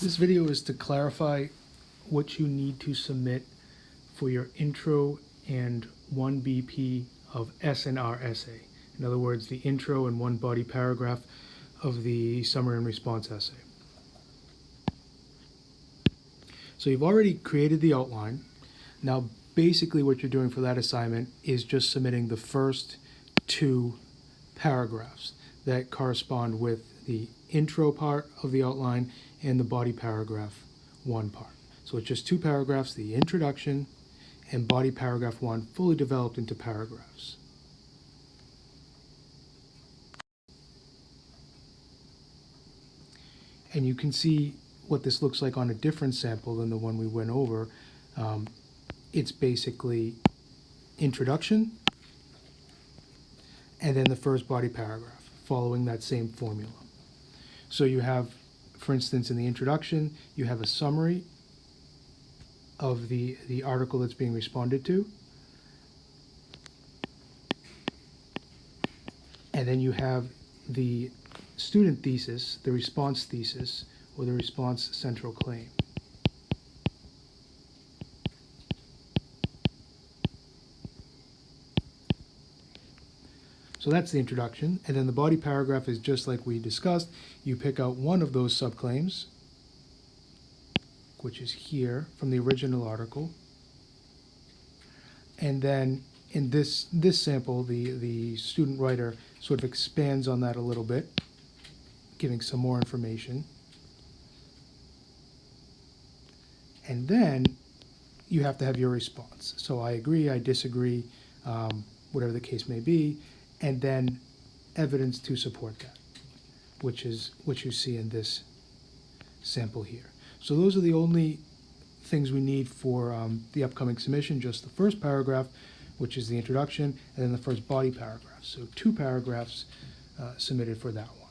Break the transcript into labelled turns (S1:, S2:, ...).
S1: This video is to clarify what you need to submit for your intro and 1 BP of S&R essay. In other words, the intro and one body paragraph of the summary and response essay. So you've already created the outline. Now basically what you're doing for that assignment is just submitting the first two paragraphs that correspond with the intro part of the outline and the body paragraph 1 part. So it's just two paragraphs, the introduction and body paragraph 1, fully developed into paragraphs. And you can see what this looks like on a different sample than the one we went over. It's basically introduction and then the first body paragraph, following that same formula. So you have, for instance, in the introduction, you have a summary of the article that's being responded to. And then you have the student thesis, the response thesis, or the response central claim. So that's the introduction, and then the body paragraph is just like we discussed. You pick out one of those subclaims, which is here from the original article, and then in this sample, the student writer sort of expands on that a little bit, giving some more information. And then you have to have your response. So I agree, I disagree, whatever the case may be, and then evidence to support that, which is what you see in this sample here. So those are the only things we need for the upcoming submission, just the first paragraph, which is the introduction, and then the first body paragraph. So 2 paragraphs submitted for that one.